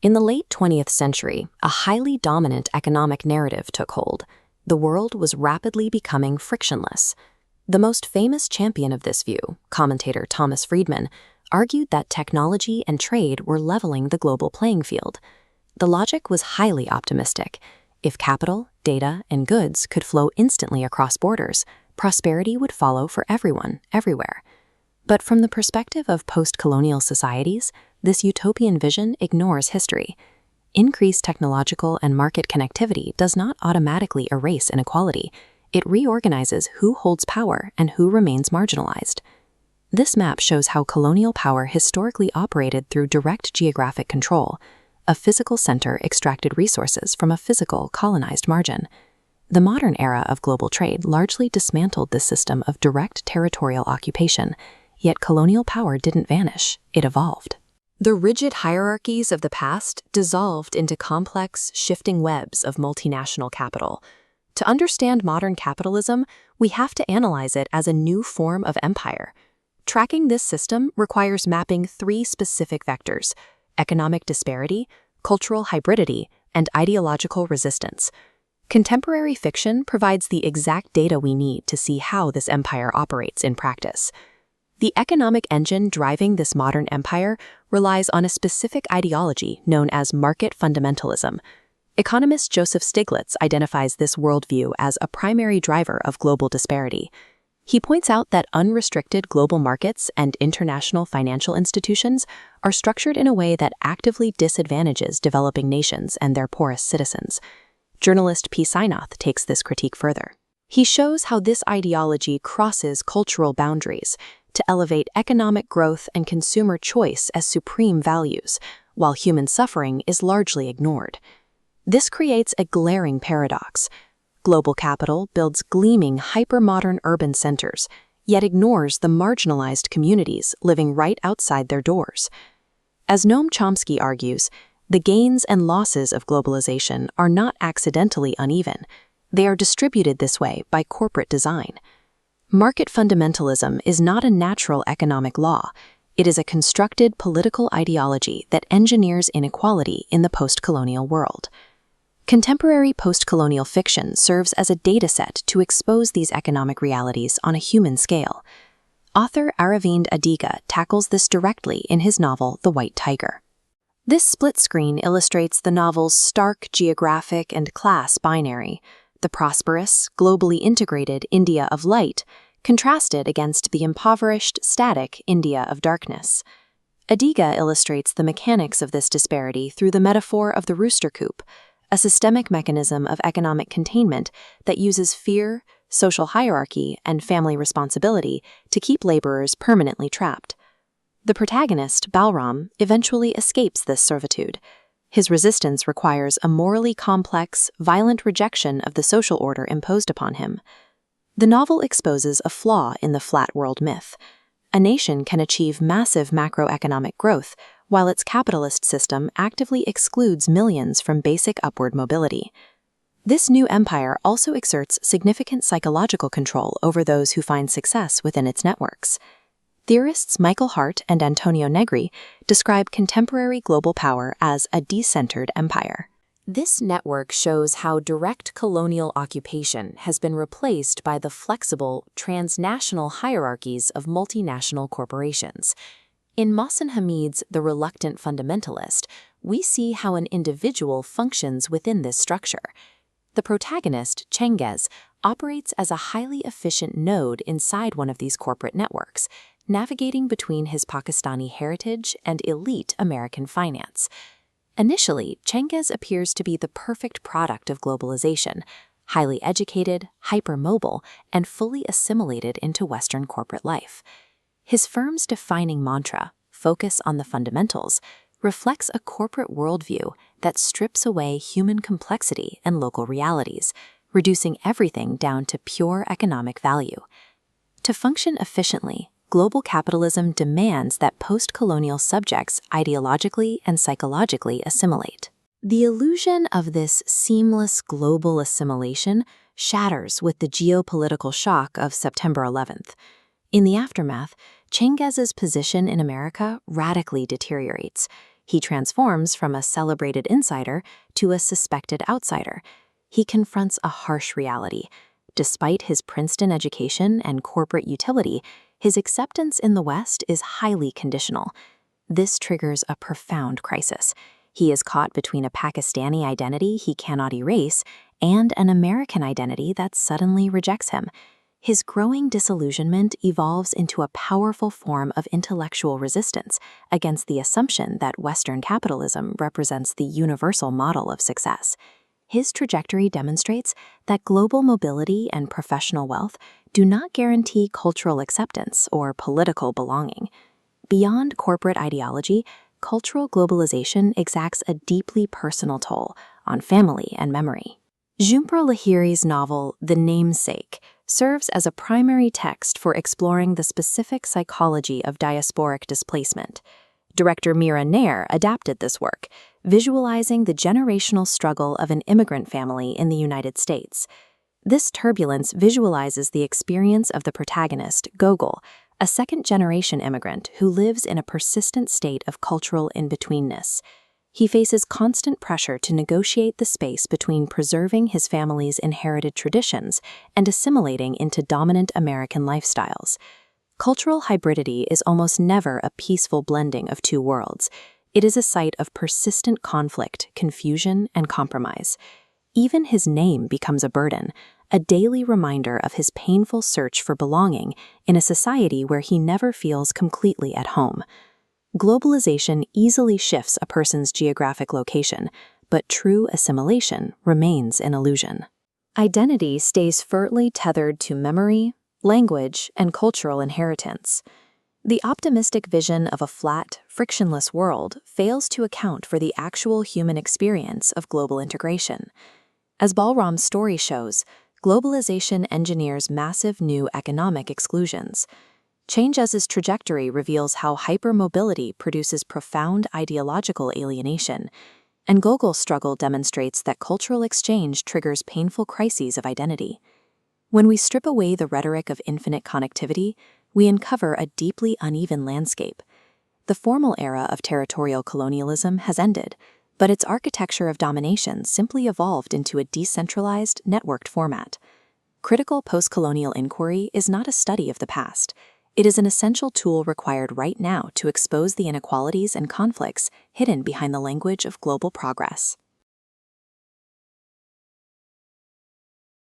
In the late 20th century, a highly dominant economic narrative took hold. The world was rapidly becoming frictionless. The most famous champion of this view, commentator Thomas Friedman, argued that technology and trade were leveling the global playing field. The logic was highly optimistic. If capital, data, and goods could flow instantly across borders, prosperity would follow for everyone, everywhere. But from the perspective of post-colonial societies, this utopian vision ignores history. Increased technological and market connectivity does not automatically erase inequality. It reorganizes who holds power and who remains marginalized. This map shows how colonial power historically operated through direct geographic control. A physical center extracted resources from a physical colonized margin. The modern era of global trade largely dismantled this system of direct territorial occupation, yet colonial power didn't vanish, it evolved. The rigid hierarchies of the past dissolved into complex, shifting webs of multinational capital. To understand modern capitalism, we have to analyze it as a new form of empire. Tracking this system requires mapping three specific vectors: economic disparity, cultural hybridity, and ideological resistance. Contemporary fiction provides the exact data we need to see how this empire operates in practice. The economic engine driving this modern empire relies on a specific ideology known as market fundamentalism. Economist Joseph Stiglitz identifies this worldview as a primary driver of global disparity. He points out that unrestricted global markets and international financial institutions are structured in a way that actively disadvantages developing nations and their poorest citizens. Journalist P. Synath takes this critique further. He shows how this ideology crosses cultural boundaries to elevate economic growth and consumer choice as supreme values, while human suffering is largely ignored. This creates a glaring paradox. Global capital builds gleaming, hyper-modern urban centers, yet ignores the marginalized communities living right outside their doors. As Noam Chomsky argues, the gains and losses of globalization are not accidentally uneven. They are distributed this way by corporate design. Market fundamentalism is not a natural economic law. It is a constructed political ideology that engineers inequality in the post-colonial world. Contemporary post-colonial fiction serves as a dataset to expose these economic realities on a human scale. Author Aravind Adiga tackles this directly in his novel The White Tiger. This split screen illustrates the novel's stark geographic and class binary, the prosperous, globally integrated India of light, contrasted against the impoverished, static India of darkness. Adiga illustrates the mechanics of this disparity through the metaphor of the rooster coop, a systemic mechanism of economic containment that uses fear, social hierarchy, and family responsibility to keep laborers permanently trapped. The protagonist, Balram, eventually escapes this servitude. His resistance requires a morally complex, violent rejection of the social order imposed upon him. The novel exposes a flaw in the flat world myth. A nation can achieve massive macroeconomic growth, while its capitalist system actively excludes millions from basic upward mobility. This new empire also exerts significant psychological control over those who find success within its networks. Theorists Michael Hart and Antonio Negri describe contemporary global power as a decentered empire. This network shows how direct colonial occupation has been replaced by the flexible, transnational hierarchies of multinational corporations. In Mohsen Hamid's The Reluctant Fundamentalist, we see how an individual functions within this structure. The protagonist, Cengiz, operates as a highly efficient node inside one of these corporate networks, navigating between his Pakistani heritage and elite American finance. Initially, Cengiz appears to be the perfect product of globalization, highly educated, hypermobile, and fully assimilated into Western corporate life. His firm's defining mantra, "Focus on the fundamentals," reflects a corporate worldview that strips away human complexity and local realities, reducing everything down to pure economic value. To function efficiently, global capitalism demands that post-colonial subjects ideologically and psychologically assimilate. The illusion of this seamless global assimilation shatters with the geopolitical shock of September 11th. In the aftermath, Cengiz's position in America radically deteriorates. He transforms from a celebrated insider to a suspected outsider. He confronts a harsh reality. Despite his Princeton education and corporate utility, his acceptance in the West is highly conditional. This triggers a profound crisis. He is caught between a Pakistani identity he cannot erase and an American identity that suddenly rejects him. His growing disillusionment evolves into a powerful form of intellectual resistance against the assumption that Western capitalism represents the universal model of success. His trajectory demonstrates that global mobility and professional wealth do not guarantee cultural acceptance or political belonging. Beyond corporate ideology, cultural globalization exacts a deeply personal toll on family and memory. Jhumpro Lahiri's novel, The Namesake, serves as a primary text for exploring the specific psychology of diasporic displacement. Director Mira Nair adapted this work, visualizing the generational struggle of an immigrant family in the United States. This turbulence visualizes the experience of the protagonist, Gogol, a second-generation immigrant who lives in a persistent state of cultural in-betweenness. He faces constant pressure to negotiate the space between preserving his family's inherited traditions and assimilating into dominant American lifestyles. Cultural hybridity is almost never a peaceful blending of two worlds. It is a site of persistent conflict, confusion, and compromise. Even his name becomes a burden, a daily reminder of his painful search for belonging in a society where he never feels completely at home. Globalization easily shifts a person's geographic location, but true assimilation remains an illusion. Identity stays firmly tethered to memory, language, and cultural inheritance. The optimistic vision of a flat, frictionless world fails to account for the actual human experience of global integration. As Balram's story shows, globalization engineers massive new economic exclusions. Change as its trajectory reveals how hypermobility produces profound ideological alienation, and Gogol's struggle demonstrates that cultural exchange triggers painful crises of identity. When we strip away the rhetoric of infinite connectivity, we uncover a deeply uneven landscape. The formal era of territorial colonialism has ended, but its architecture of domination simply evolved into a decentralized, networked format. Critical postcolonial inquiry is not a study of the past. It is an essential tool required right now to expose the inequalities and conflicts hidden behind the language of global progress.